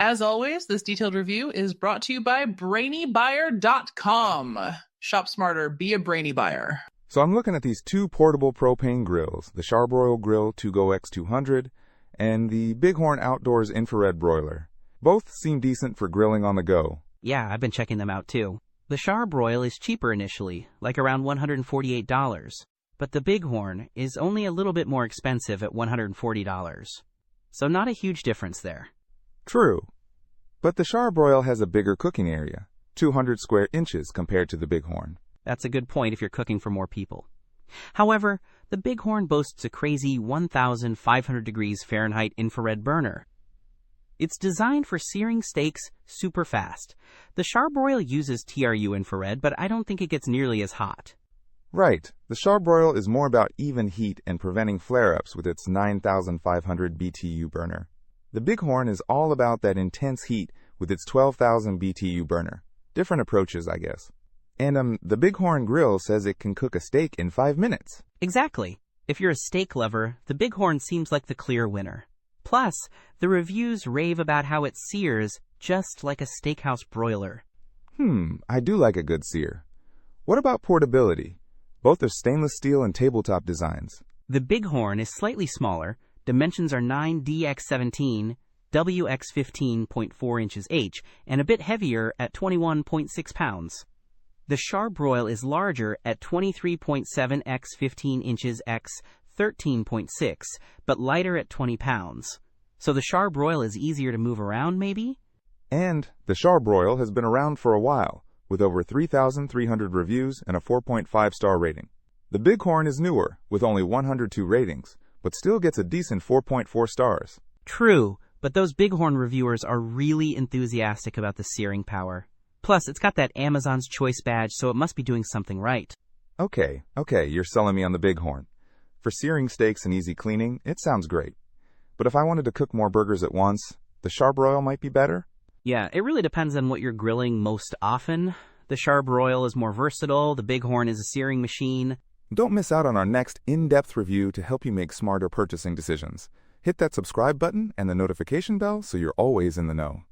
As always, this detailed review is brought to you by BrainyBuyer.com. Shop smarter, be a brainy buyer. So I'm looking at these two portable propane grills, the Charbroil Grill2Go X200 and the Bighorn Outdoors infrared broiler. Both seem decent for grilling on the go. Yeah, I've been checking them out too. The char-broil is cheaper initially, like around $148, but the Bighorn is only a little bit more expensive at $140. So not a huge difference there. True. But the Charbroil has a bigger cooking area, 200 square inches compared to the Bighorn. That's a good point if you're cooking for more people. However, the Bighorn boasts a crazy 1,500 degrees Fahrenheit infrared burner. It's designed for searing steaks super fast. The Charbroil uses TRU-Infrared, but I don't think it gets nearly as hot. Right. The Charbroil is more about even heat and preventing flare-ups with its 9,500 BTU burner. The Bighorn is all about that intense heat with its 12,000 BTU burner. Different approaches, I guess. And the Bighorn grill says it can cook a steak in 5 minutes. Exactly. If you're a steak lover, the Bighorn seems like the clear winner. Plus, the reviews rave about how it sears just like a steakhouse broiler. I do like a good sear. What about portability? Both are stainless steel and tabletop designs. The Bighorn is slightly smaller. Dimensions are 9DX17, WX15.4 inches H, and a bit heavier at 21.6 pounds. The Charbroil is larger at 23.7 x 15 inches x 13.6, but lighter at 20 pounds. So the Charbroil is easier to move around, maybe? And the Charbroil has been around for a while, with over 3,300 reviews and a 4.5-star rating. The Bighorn is newer, with only 102 ratings, but still gets a decent 4.4 stars. True, but those Bighorn reviewers are really enthusiastic about the searing power. Plus, it's got that Amazon's Choice badge, so it must be doing something right. Okay, you're selling me on the Bighorn. For searing steaks and easy cleaning, it sounds great. But if I wanted to cook more burgers at once, the Charbroil might be better? Yeah, it really depends on what you're grilling most often. The Charbroil is more versatile, the Bighorn is a searing machine. Don't miss out on our next in-depth review to help you make smarter purchasing decisions. Hit that subscribe button and the notification bell so you're always in the know.